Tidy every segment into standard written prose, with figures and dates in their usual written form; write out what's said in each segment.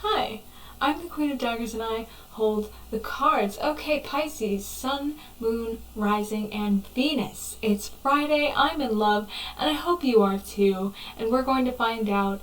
Hi, I'm the Queen of Daggers and I hold the cards. Okay, Pisces, Sun, Moon, Rising, and Venus. It's Friday, I'm in love, and I hope you are too. And we're going to find out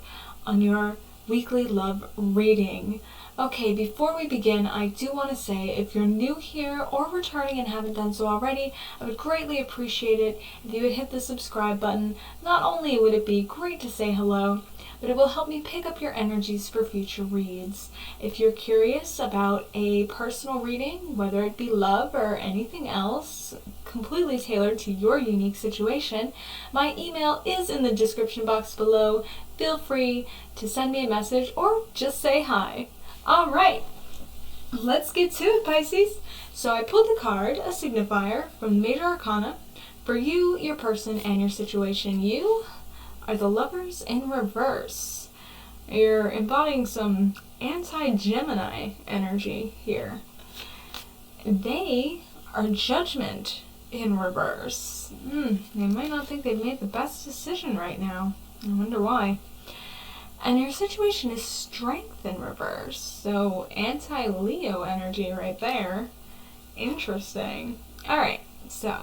on your weekly love reading. Okay, before we begin, I do want to say if you're new here or returning and haven't done so already, I would greatly appreciate it if you would hit the subscribe button. Not only would it be great to say hello, but it will help me pick up your energies for future reads. If you're curious about a personal reading, whether it be love or anything else, completely tailored to your unique situation, my email is in the description box below. Feel free to send me a message or just say hi. Alright, let's get to it, Pisces. So I pulled the card, a signifier from Major Arcana, for you, your person, and your situation. You are the Lovers in reverse. You're embodying some anti-Gemini energy here. They are Judgment in reverse. They might not think they've made the best decision right now. I wonder why. And your situation is Strength in reverse. So anti-Leo energy right there. Interesting. Alright, so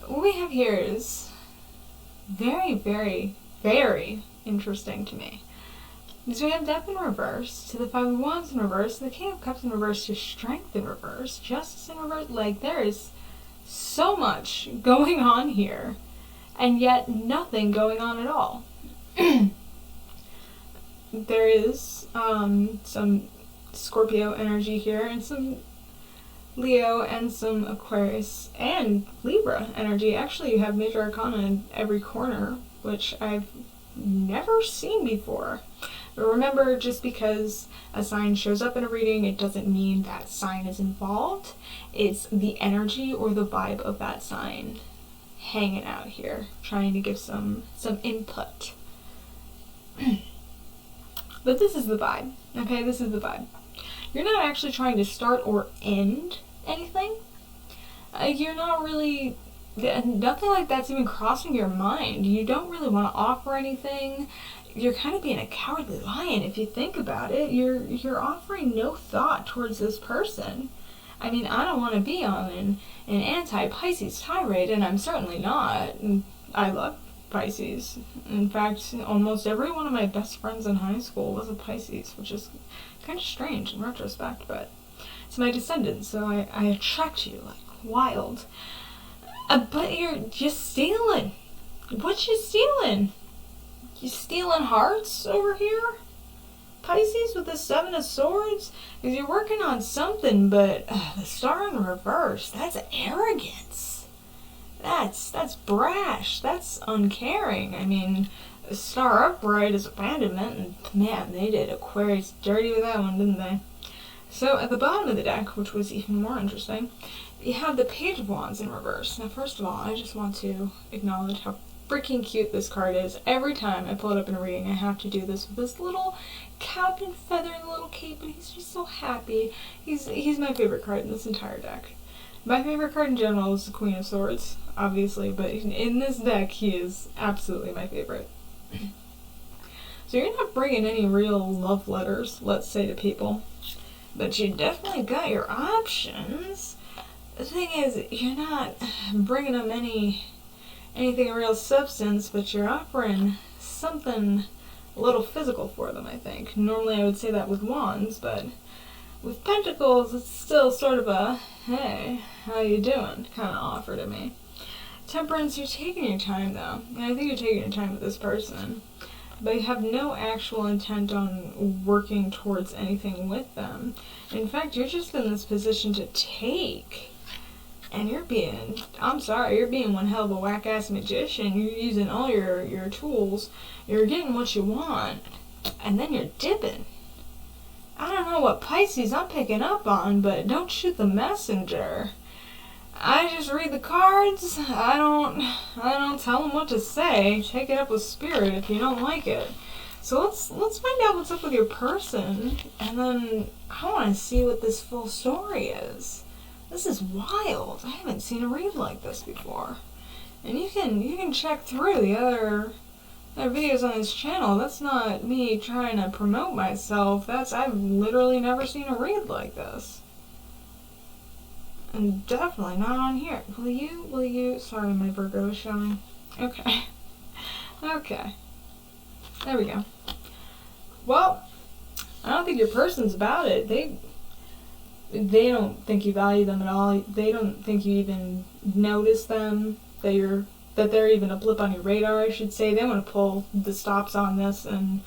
what we have here is very, very, very interesting to me. Because we have Death in reverse, to the Five of Wands in reverse, to the King of Cups in reverse, to Strength in reverse, Justice in reverse. Like, there is so much going on here, and yet nothing going on at all. There is some Scorpio energy here, and some Leo, and some Aquarius, and Libra energy. Actually, you have Major Arcana in every corner, which I've never seen before. But remember, just because a sign shows up in a reading, it doesn't mean that sign is involved. It's the energy or the vibe of that sign hanging out here, trying to give some input. But this is the vibe, okay? This is the vibe. You're not actually trying to start or end anything. You're not really, nothing like that's even crossing your mind. You don't really want to offer anything. You're kind of being a cowardly lion if you think about it. You're offering no thought towards this person. I mean, I don't want to be on an anti-Pisces tirade, and I'm certainly not. I love Pisces. In fact, almost every one of my best friends in high school was a Pisces, which is kind of strange in retrospect, but it's my descendants, so I attract you like wild. But you're just stealing. What you stealing? You stealing hearts over here? Pisces with the Seven of Swords? Because you're working on something, but the Star in reverse, that's arrogance. That's brash. That's uncaring. I mean, the Star upright is abandonment, and man, they did Aquarius dirty with that one, didn't they? So at the bottom of the deck, which was even more interesting, you have the Page of Wands in reverse. Now, first of all, I just want to acknowledge how freaking cute this card is. Every time I pull it up in a reading, I have to do this with this little cap and feather and little cape, and he's just so happy. He's my favorite card in this entire deck. My favorite card in general is the Queen of Swords, obviously, but in this deck, he is absolutely my favorite. So you're not bringing any real love letters, let's say, to people, but you definitely got your options. The thing is, you're not bringing them anything of real substance, but you're offering something a little physical for them, I think. Normally I would say that with Wands, but with Pentacles, it's still sort of a, hey, how you doing kind of offer to me. Temperance, you're taking your time, though. And I think you're taking your time with this person. But you have no actual intent on working towards anything with them. In fact, you're just in this position to take. And you're being, I'm sorry, you're being one hell of a whack-ass magician. You're using all your tools. You're getting what you want. And then you're dipping. I don't know what Pisces I'm picking up on, but don't shoot the messenger. I just read the cards. I don't tell them what to say. Take it up with spirit if you don't like it. So let's find out what's up with your person, and then I want to see what this full story is. This is wild. I haven't seen a read like this before. And you can check through the have videos on this channel. That's not me trying to promote myself. I've literally never seen a read like this. And definitely not on here. Will you, sorry, my Virgo is showing. Okay. Okay. There we go. Well, I don't think your person's about it. They don't think you value them at all. They don't think you even notice them, that they're even a blip on your radar, I should say. They want to pull the stops on this and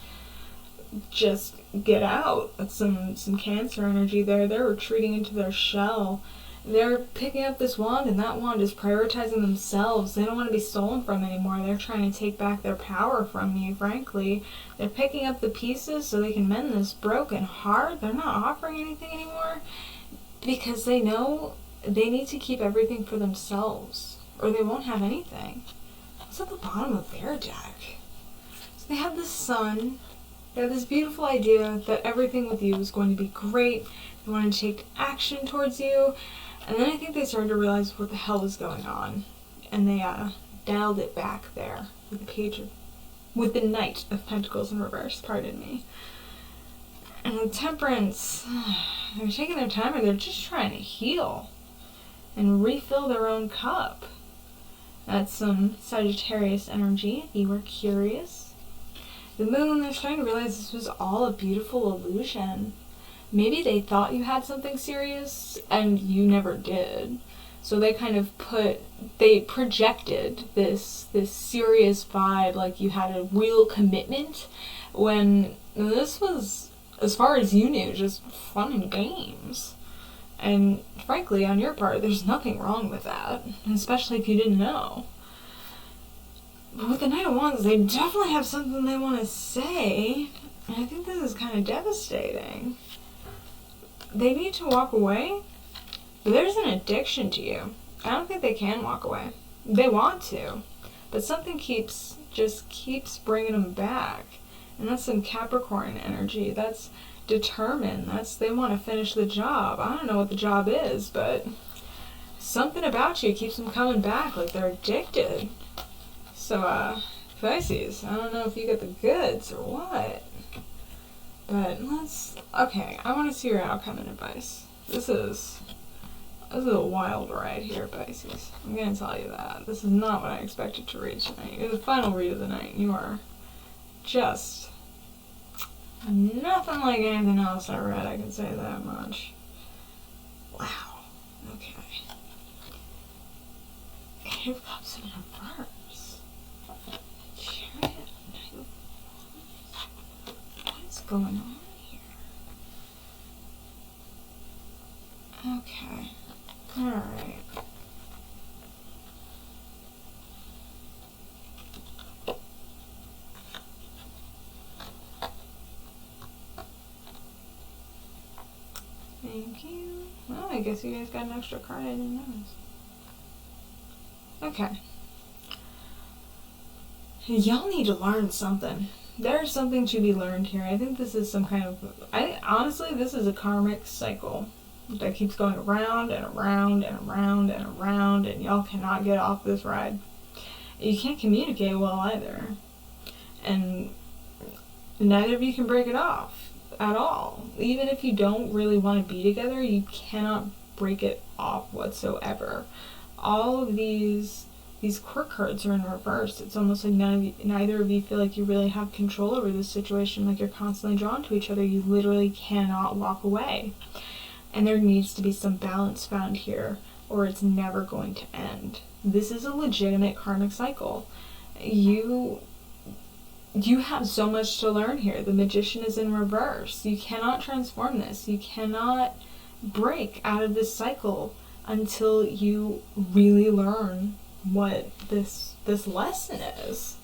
just get out. That's some Cancer energy there. They're retreating into their shell. They're picking up this wand, and that wand is prioritizing themselves. They don't want to be stolen from anymore. They're trying to take back their power from you, frankly. They're picking up the pieces so they can mend this broken heart. They're not offering anything anymore because they know they need to keep everything for themselves, or they won't have anything. What's at the bottom of their deck? So they have the sun. They have this beautiful idea that everything with you is going to be great. They want to take action towards you. And then I think they started to realize what the hell was going on. And they dialed it back there with the Knight of Pentacles in reverse, pardon me. And the Temperance, they're taking their time, or they're just trying to heal and refill their own cup. That's some Sagittarius energy, if you were curious. The Moon, they're starting to realize this was all a beautiful illusion. Maybe they thought you had something serious and you never did. So they kind of projected this serious vibe, like you had a real commitment, when this was, as far as you knew, just fun and games. And frankly, on your part, there's nothing wrong with that, especially if you didn't know. But with the Knight of Wands, they definitely have something they want to say, and I think this is kind of devastating. They need to walk away. There's an addiction to you. I don't think they can walk away. They want to, but something keeps bringing them back. And that's some Capricorn energy. That's determined. They want to finish the job. I don't know what the job is, but something about you keeps them coming back, like they're addicted. So, Pisces, I don't know if you get the goods or what. But okay, I want to see your outcome and advice. This is a wild ride here, Pisces. I'm going to tell you that. This is not what I expected to read tonight. You're the final read of the night. You are just nothing like anything else I read, I can say that much. Wow. Okay. Eight of Cups in reverse. Chariot. What's going on here? Okay. Alright. Thank you. Well, I guess you guys got an extra card I didn't notice. Okay. Y'all need to learn something. There's something to be learned here. I think this is some kind of... honestly, this is a karmic cycle that keeps going around and around and around and around, and y'all cannot get off this ride. You can't communicate well either. And neither of you can break it off at all. Even if you don't really want to be together, you cannot break it off whatsoever. All of these quirk cards are in reverse. It's almost like neither of you feel like you really have control over this situation, like you're constantly drawn to each other. You literally cannot walk away. And there needs to be some balance found here, or it's never going to end. This is a legitimate karmic cycle. You have so much to learn here. The Magician is in reverse. You cannot transform this. You cannot break out of this cycle until you really learn what this lesson is.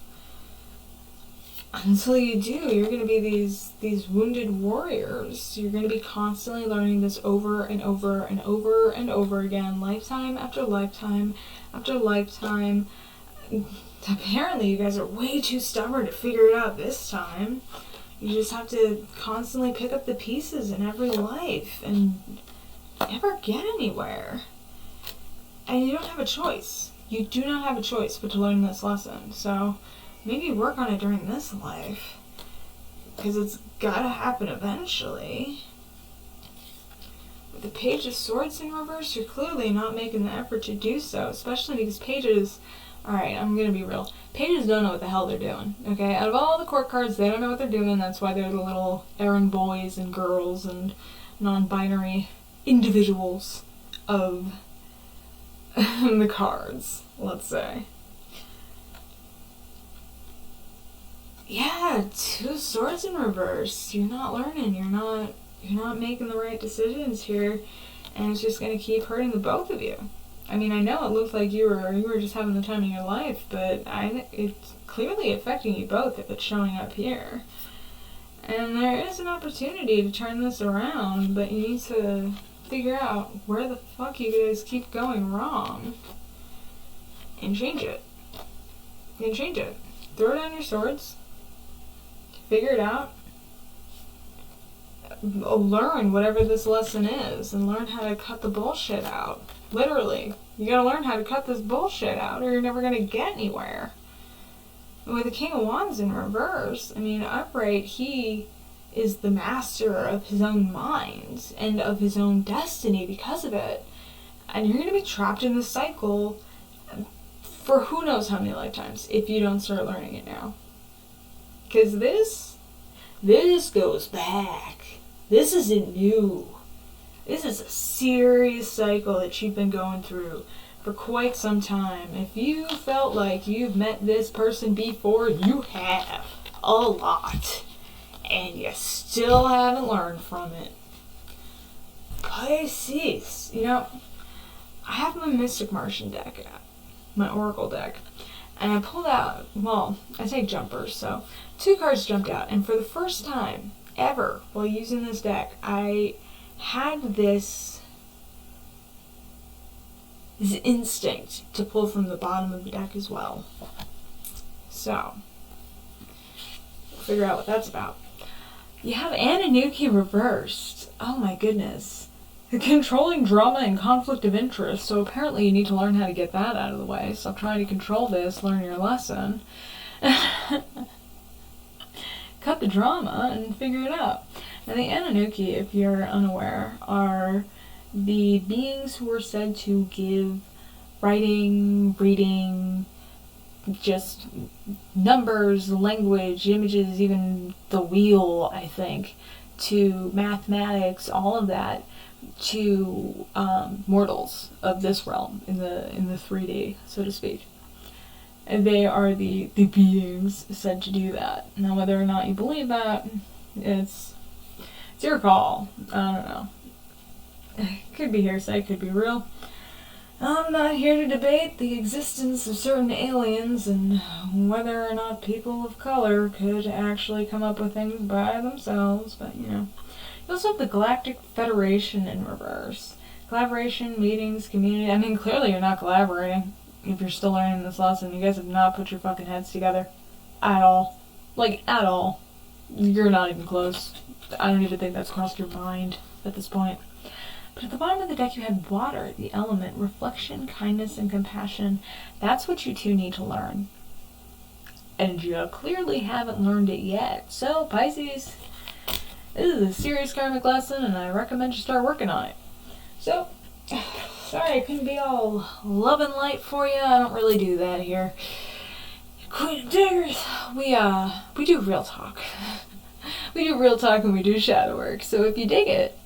Until you do, you're going to be these wounded warriors. You're going to be constantly learning this over and over and over and over again, lifetime after lifetime after lifetime. Apparently you guys are way too stubborn to figure it out this time. You just have to constantly pick up the pieces in every life and never get anywhere. And you don't have a choice. You do not have a choice but to learn this lesson. So maybe work on it during this life. Because it's gotta happen eventually. With the Page of Swords in reverse, you're clearly not making the effort to do so. Especially because pages... Alright, I'm gonna be real. Pages don't know what the hell they're doing, okay? Out of all the court cards, they don't know what they're doing. That's why they're the little errand boys and girls and non-binary individuals of the cards, let's say. Yeah, 2 swords in reverse. You're not learning. You're not making the right decisions here, and it's just gonna keep hurting the both of you. I mean, I know it looked like you were just having the time of your life, but it's clearly affecting you both if it's showing up here. And there is an opportunity to turn this around, but you need to figure out where the fuck you guys keep going wrong and change it. And change it. Throw down your swords. Figure it out. Learn whatever this lesson is and learn how to cut the bullshit out. Literally. You gotta learn how to cut this bullshit out or you're never gonna get anywhere. With the King of Wands in reverse, I mean, upright, he is the master of his own mind and of his own destiny because of it. And you're gonna be trapped in this cycle for who knows how many lifetimes if you don't start learning it now. Because this goes back. This isn't new. This is a serious cycle that you've been going through for quite some time. If you felt like you've met this person before, you have a lot. And you still haven't learned from it. Pisces. You know, I have my Mystic Martian deck out, my Oracle deck. And I pulled out, well, I say jumpers, so 2 cards jumped out. And for the first time ever while using this deck, I had this instinct to pull from the bottom of the deck as well. So, we'll figure out what that's about. You have Ananuki reversed. Oh my goodness. Controlling drama and conflict of interest. So apparently you need to learn how to get that out of the way. Stop trying to control this, learn your lesson. Cut the drama and figure it out. Now the Ananuki, if you're unaware, are the beings who are said to give writing, reading, just numbers, language, images, even the wheel, I think, to mathematics, all of that, to mortals of this realm in the 3D, so to speak. And they are the beings said to do that. Now, whether or not you believe that, it's your call. I don't know. Could be hearsay, could be real. I'm not here to debate the existence of certain aliens and whether or not people of color could actually come up with things by themselves, but you know. You also have the Galactic Federation in reverse. Collaboration, meetings, community. I mean, clearly you're not collaborating if you're still learning this lesson. You guys have not put your fucking heads together. At all. Like, at all. You're not even close. I don't even think that's crossed your mind at this point. But at the bottom of the deck you had water, the element, reflection, kindness, and compassion. That's what you two need to learn. And you clearly haven't learned it yet. So, Pisces, this is a serious karmic lesson, and I recommend you start working on it. So, sorry I couldn't be all love and light for you. I don't really do that here. Queen of Daggers, we do real talk. We do real talk and we do shadow work. So if you dig it,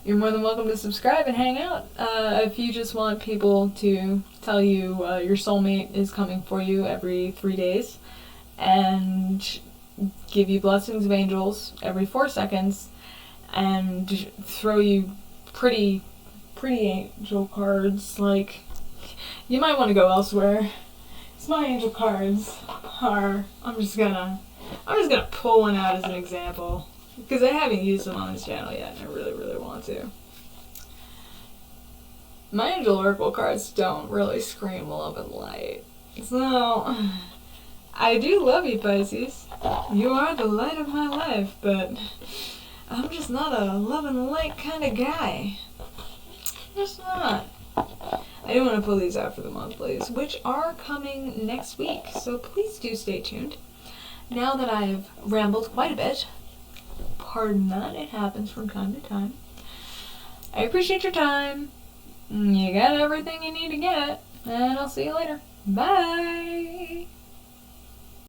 you're more than welcome to subscribe and hang out. If you just want people to tell you your soulmate is coming for you every 3 days and give you blessings of angels every 4 seconds and throw you pretty angel cards, like, you might want to go elsewhere. So my angel cards are, I'm just gonna pull one out as an example. Because I haven't used them on this channel yet, and I really, really want to. My Angel Oracle cards don't really scream love and light. So, I do love you, Pisces. You are the light of my life, but I'm just not a love and light kind of guy. Just not. I do want to pull these out for the monthlies, which are coming next week, so please do stay tuned. Now that I've rambled quite a bit, pardon that, it happens from time to time. I appreciate your time. You got everything you need to get, and I'll see you later. Bye!